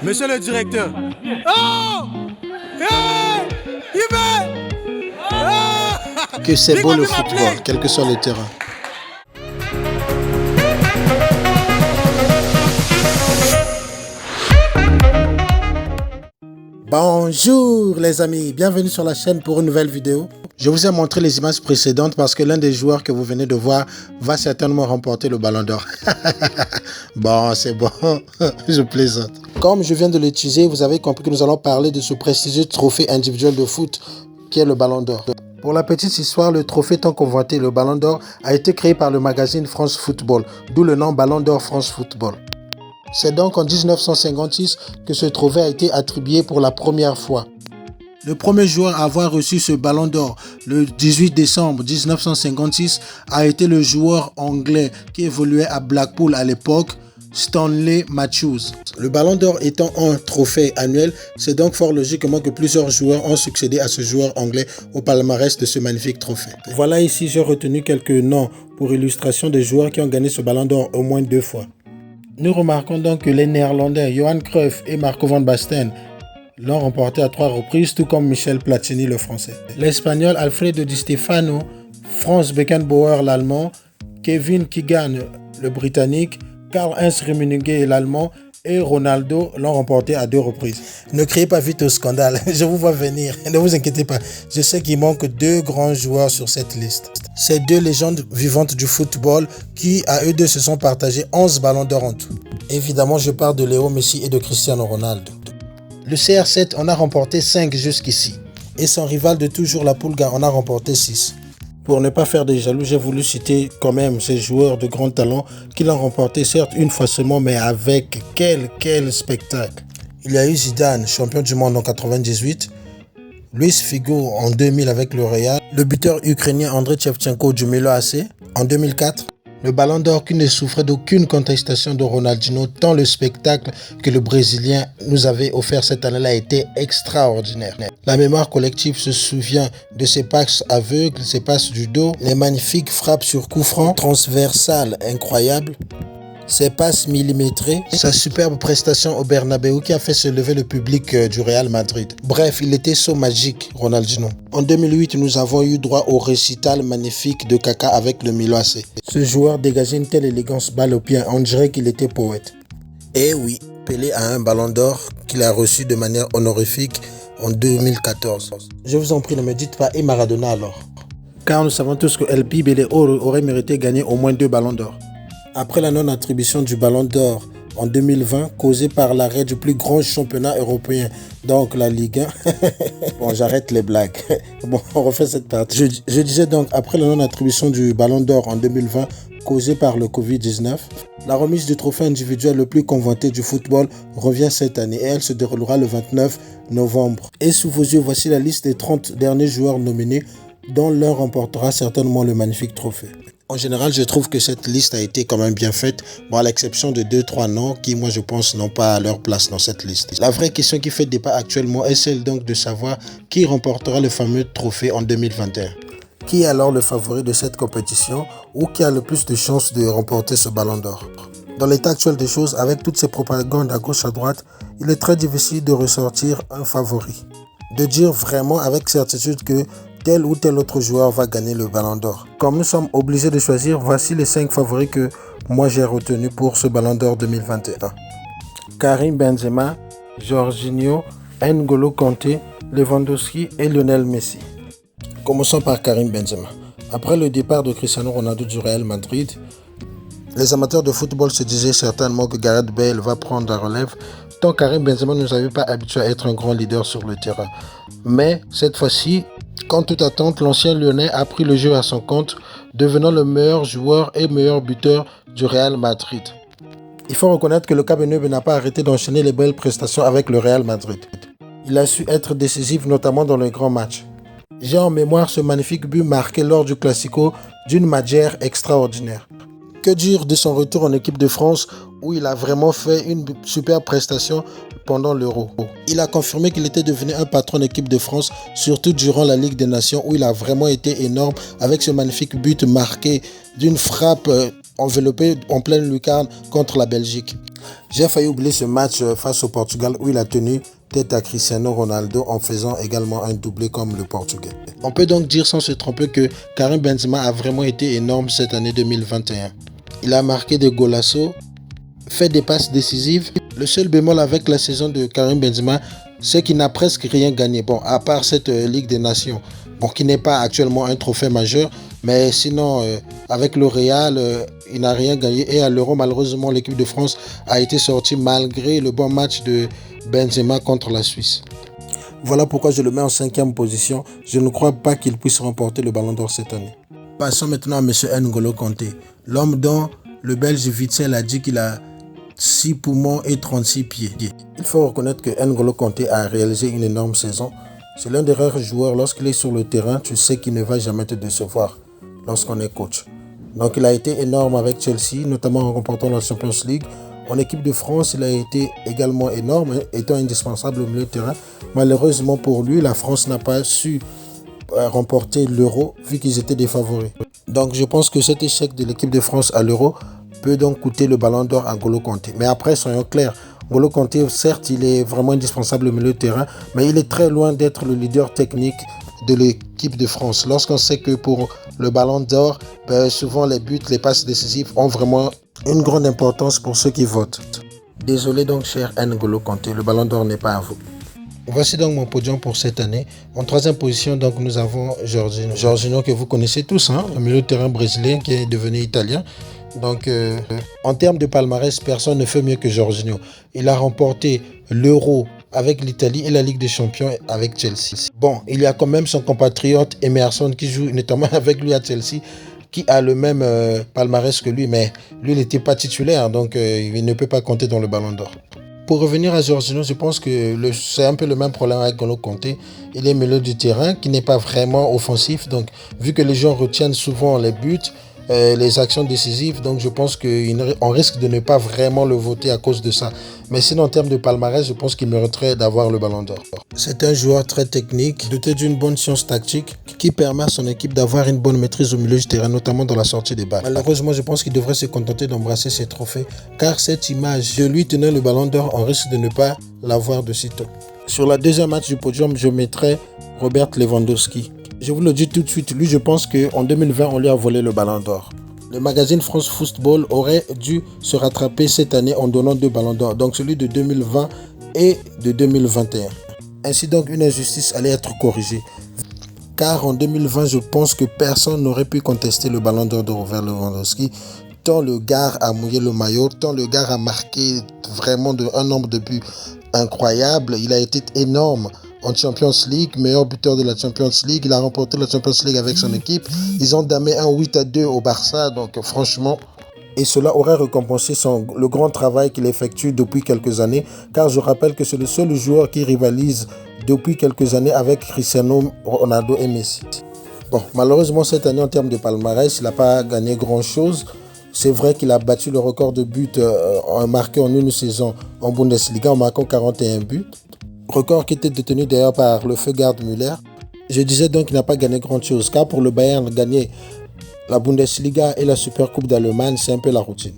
Monsieur le directeur. Oh! Hey! Il met! Oh! Que c'est beau le football, quel que soit le terrain. Bonjour les amis, bienvenue sur la chaîne pour une nouvelle vidéo. Je vous ai montré les images précédentes parce que l'un des joueurs que vous venez de voir va certainement remporter le ballon d'or. Bon, c'est bon, je plaisante. Comme je viens de l'utiliser, vous avez compris que nous allons parler de ce prestigieux trophée individuel de foot qui est le ballon d'or. Pour la petite histoire, le trophée tant convoité, le ballon d'or, a été créé par le magazine France Football, d'où le nom Ballon d'or France Football. C'est donc en 1956 que ce trophée a été attribué pour la première fois. Le premier joueur à avoir reçu ce ballon d'or le 18 décembre 1956 a été le joueur anglais qui évoluait à Blackpool à l'époque, Stanley Matthews. Le ballon d'or étant un trophée annuel, c'est donc fort logiquement que plusieurs joueurs ont succédé à ce joueur anglais au palmarès de ce magnifique trophée. Voilà ici, j'ai retenu quelques noms pour illustration des joueurs qui ont gagné ce ballon d'or au moins 2 fois. Nous remarquons donc que les Néerlandais Johan Cruyff et Marco van Basten l'ont remporté à 3 reprises, tout comme Michel Platini le français. L'Espagnol Alfredo Di Stefano, Franz Beckenbauer l'Allemand, Kevin Keegan le Britannique, Karl-Heinz Rummenigge l'Allemand et Ronaldo l'ont remporté à 2 reprises. Ne criez pas vite au scandale, je vous vois venir, ne vous inquiétez pas. Je sais qu'il manque 2 grands joueurs sur cette liste. Ces 2 légendes vivantes du football qui, à eux deux, se sont partagés 11 ballons d'or en tout. Évidemment, je parle de Léo Messi et de Cristiano Ronaldo. Le CR7 en a remporté 5 jusqu'ici. Et son rival de toujours, la Pulga, en a remporté 6. Pour ne pas faire des jaloux, j'ai voulu citer quand même ces joueurs de grand talent qui l'ont remporté certes une fois seulement, mais avec quel spectacle. Il y a eu Zidane, champion du monde en 98, Luis Figo en 2000 avec le Real, le buteur ukrainien Andrei Shevchenko du Milan AC en 2004, le ballon d'or qui ne souffrait d'aucune contestation de Ronaldinho, tant le spectacle que le Brésilien nous avait offert cette année-là était extraordinaire. La mémoire collective se souvient de ses passes aveugles, ses passes du dos, les magnifiques frappes sur coup franc, transversales incroyables, ses passes millimétrées, sa superbe prestation au Bernabéu qui a fait se lever le public du Real Madrid. Bref, il était so magique, Ronaldinho. En 2008, nous avons eu droit au récital magnifique de Kaka avec le Milan AC. Ce joueur dégageait une telle élégance balle au pied, on dirait qu'il était poète. Et oui, Pelé a un ballon d'or qu'il a reçu de manière honorifique en 2014. Je vous en prie, ne me dites pas et Maradona alors. Car nous savons tous que El Pibe Oro aurait mérité gagner au moins 2 ballons d'or. Après la non-attribution du ballon d'or en 2020, causée par l'arrêt du plus grand championnat européen, donc la Ligue 1. Bon, j'arrête les blagues. Bon, on refait cette partie. Je disais donc, après la non-attribution du ballon d'or en 2020, causée par le Covid-19, la remise du trophée individuel le plus convoité du football revient cette année et elle se déroulera le 29 novembre. Et sous vos yeux, voici la liste des 30 derniers joueurs nominés, dont l'un remportera certainement le magnifique trophée. En général, je trouve que cette liste a été quand même bien faite, bon, à l'exception de 2-3 noms qui, moi, je pense, n'ont pas leur place dans cette liste. La vraie question qui fait débat actuellement est celle donc de savoir qui remportera le fameux trophée en 2021. Qui est alors le favori de cette compétition ou qui a le plus de chances de remporter ce ballon d'or? Dans l'état actuel des choses, avec toutes ces propagandes à gauche à droite, il est très difficile de ressortir un favori. De dire vraiment avec certitude que tel ou tel autre joueur va gagner le ballon d'or. Comme nous sommes obligés de choisir, voici les 5 favoris que moi j'ai retenus pour ce ballon d'or 2021. Karim Benzema, Jorginho, N'Golo Kanté, Lewandowski et Lionel Messi. Commençons par Karim Benzema. Après le départ de Cristiano Ronaldo du Real Madrid, les amateurs de football se disaient certainement que Gareth Bale va prendre la relève, tant Karim Benzema ne nous avait pas habitué à être un grand leader sur le terrain. Mais cette fois-ci, contre toute attente, l'ancien Lyonnais a pris le jeu à son compte, devenant le meilleur joueur et meilleur buteur du Real Madrid. Il faut reconnaître que le Cabernet n'a pas arrêté d'enchaîner les belles prestations avec le Real Madrid. Il a su être décisif, notamment dans les grands matchs. J'ai en mémoire ce magnifique but marqué lors du Classico d'une manière extraordinaire. Que dire de son retour en équipe de France où il a vraiment fait une super prestation pendant l'Euro. Il a confirmé qu'il était devenu un patron d'équipe de France, surtout durant la Ligue des Nations où il a vraiment été énorme avec ce magnifique but marqué d'une frappe enveloppée en pleine lucarne contre la Belgique. J'ai failli oublier ce match face au Portugal où il a tenu tête à Cristiano Ronaldo en faisant également un doublé comme le Portugais. On peut donc dire sans se tromper que Karim Benzema a vraiment été énorme cette année 2021. Il a marqué des golassos, fait des passes décisives. Le seul bémol avec la saison de Karim Benzema, c'est qu'il n'a presque rien gagné. Bon, à part cette Ligue des Nations, bon, qui n'est pas actuellement un trophée majeur, mais sinon, avec le Real, il n'a rien gagné. Et à l'Euro, malheureusement, l'équipe de France a été sortie malgré le bon match de Benzema contre la Suisse. Voilà pourquoi je le mets en 5e position. Je ne crois pas qu'il puisse remporter le Ballon d'Or cette année. Passons maintenant à M. N'Golo Kanté, l'homme dont le Belge Witsel a dit qu'il a 6 poumons et 36 pieds. Il faut reconnaître que N'Golo Kanté a réalisé une énorme saison. C'est l'un des rares joueurs, lorsqu'il est sur le terrain, tu sais qu'il ne va jamais te décevoir lorsqu'on est coach. Donc il a été énorme avec Chelsea, notamment en remportant la Champions League. En équipe de France, il a été également énorme, étant indispensable au milieu de terrain. Malheureusement pour lui, la France n'a pas su remporter l'Euro vu qu'ils étaient des favoris. Donc je pense que cet échec de l'équipe de France à l'Euro peut donc coûter le Ballon d'Or à N'Golo Kanté. Mais après, soyons clairs, N'Golo Kanté, certes, il est vraiment indispensable au milieu de terrain, mais il est très loin d'être le leader technique de l'équipe de France. Lorsqu'on sait que pour le Ballon d'Or, souvent les buts, les passes décisives ont vraiment une grande importance pour ceux qui votent. Désolé donc, cher N'Golo Kanté, le Ballon d'Or n'est pas à vous. Voici donc mon podium pour cette année. En 3e position, donc, nous avons Jorginho. Jorginho que vous connaissez tous, hein, le milieu de terrain brésilien qui est devenu italien. Donc, en termes de palmarès, personne ne fait mieux que Jorginho. Il a remporté l'Euro avec l'Italie et la Ligue des Champions avec Chelsea. Bon, il y a quand même son compatriote Emerson qui joue notamment avec lui à Chelsea, qui a le même palmarès que lui, mais lui, il n'était pas titulaire, donc il ne peut pas compter dans le Ballon d'Or. Pour revenir à Jorginho, je pense que c'est un peu le même problème avec N'Golo Kanté. Il est milieu du terrain qui n'est pas vraiment offensif, donc vu que les gens retiennent souvent les buts, les actions décisives, donc je pense qu'on risque de ne pas vraiment le voter à cause de ça. Mais sinon, en termes de palmarès, je pense qu'il mériterait d'avoir le Ballon d'Or. C'est un joueur très technique, doté d'une bonne science tactique, qui permet à son équipe d'avoir une bonne maîtrise au milieu du terrain, notamment dans la sortie des balles. Malheureusement, je pense qu'il devrait se contenter d'embrasser ses trophées, car cette image de lui tenant le Ballon d'Or, on risque de ne pas l'avoir de sitôt. Sur la 2e match du podium, je mettrai Robert Lewandowski. Je vous le dis tout de suite, lui, je pense qu'en 2020, on lui a volé le Ballon d'Or. Le magazine France Football aurait dû se rattraper cette année en donnant 2 Ballons d'Or, donc celui de 2020 et de 2021. Ainsi donc, une injustice allait être corrigée. Car en 2020, je pense que personne n'aurait pu contester le Ballon d'Or de Robert Lewandowski, tant le gars a mouillé le maillot, tant le gars a marqué vraiment un nombre de buts incroyable. Il a été énorme en Champions League, meilleur buteur de la Champions League. Il a remporté la Champions League avec son équipe. Ils ont damé un 8-2 au Barça, donc franchement, et cela aurait récompensé le grand travail qu'il effectue depuis quelques années, car je rappelle que c'est le seul joueur qui rivalise depuis quelques années avec Cristiano Ronaldo et Messi. Bon, malheureusement, cette année, en termes de palmarès, il n'a pas gagné grand-chose. C'est vrai qu'il a battu le record de buts marqués en une saison en Bundesliga en marquant 41 buts. Record qui était détenu d'ailleurs par le feu Gerd Müller. Je disais donc qu'il n'a pas gagné grand-chose, car pour le Bayern, gagner la Bundesliga et la Supercoupe d'Allemagne, c'est un peu la routine.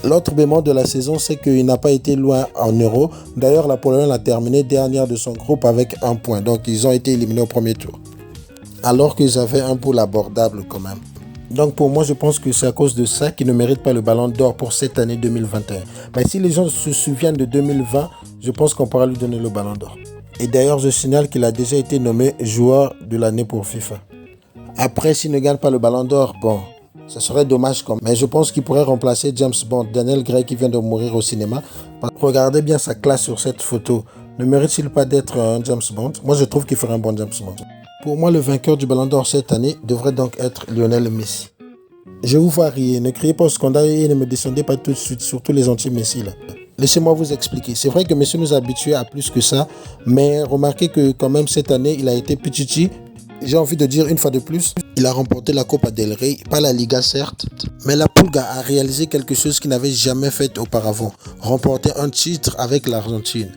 L'autre bémol de la saison, c'est qu'il n'a pas été loin en Euro. D'ailleurs, la Pologne a terminé dernière de son groupe avec 1 point. Donc, ils ont été éliminés au premier tour. Alors qu'ils avaient un pool abordable quand même. Donc, pour moi, je pense que c'est à cause de ça qu'il ne mérite pas le Ballon d'Or pour cette année 2021. Mais si les gens se souviennent de 2020, je pense qu'on pourra lui donner le Ballon d'Or. Et d'ailleurs, je signale qu'il a déjà été nommé joueur de l'année pour FIFA. Après, s'il ne gagne pas le Ballon d'Or, bon, ce serait dommage quand même. Mais je pense qu'il pourrait remplacer James Bond, Daniel Craig qui vient de mourir au cinéma. Regardez bien sa classe sur cette photo. Ne mérite-t-il pas d'être un James Bond? Moi, je trouve qu'il ferait un bon James Bond. Pour moi, le vainqueur du Ballon d'Or cette année devrait donc être Lionel Messi. Je vous vois rire, ne criez pas au scandale et ne me descendez pas tout de suite, surtout les anti-Messi là. Laissez-moi vous expliquer. C'est vrai que Messi nous a habitués à plus que ça, mais remarquez que quand même cette année, il a été Pichichi j'ai envie de dire une fois de plus, il a remporté la Copa del Rey, pas la Liga certes, mais la Pulga a réalisé quelque chose qu'il n'avait jamais fait auparavant, remporter un titre avec l'Argentine.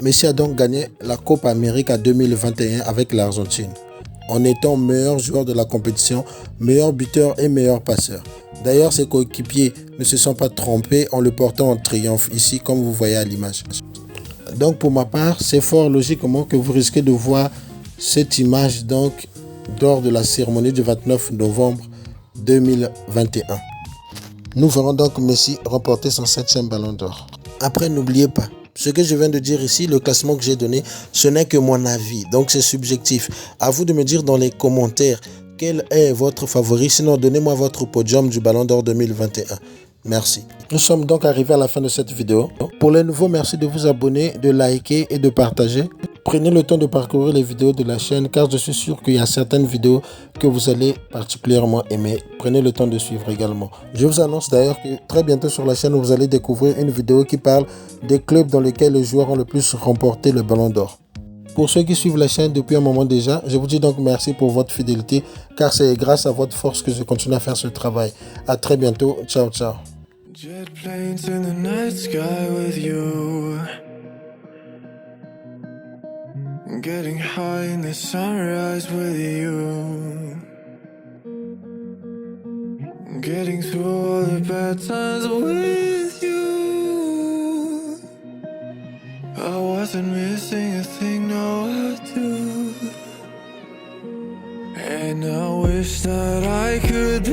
Messi a donc gagné la Copa América 2021 avec l'Argentine, en étant meilleur joueur de la compétition, meilleur buteur et meilleur passeur. D'ailleurs, ses coéquipiers ne se sont pas trompés en le portant en triomphe ici, comme vous voyez à l'image. Donc pour ma part, c'est fort logiquement que vous risquez de voir cette image donc lors de la cérémonie du 29 novembre 2021. Nous verrons donc Messi remporter son 7e ballon d'or. Après, n'oubliez pas, ce que je viens de dire ici, le classement que j'ai donné, ce n'est que mon avis, donc c'est subjectif. À vous de me dire dans les commentaires quel est votre favori, sinon donnez-moi votre podium du ballon d'or 2021. Merci. Nous sommes donc arrivés à la fin de cette vidéo. Pour les nouveaux, merci de vous abonner, de liker et de partager. Prenez le temps de parcourir les vidéos de la chaîne car je suis sûr qu'il y a certaines vidéos que vous allez particulièrement aimer. Prenez le temps de suivre également. Je vous annonce d'ailleurs que très bientôt sur la chaîne, vous allez découvrir une vidéo qui parle des clubs dans lesquels les joueurs ont le plus remporté le ballon d'or. Pour ceux qui suivent la chaîne depuis un moment déjà, je vous dis donc merci pour votre fidélité car c'est grâce à votre force que je continue à faire ce travail. À très bientôt. Ciao, ciao. Jet planes in the night sky with you, getting high in the sunrise with you, getting through all the bad times with you. I wasn't missing a thing, no I do. And I wish that I could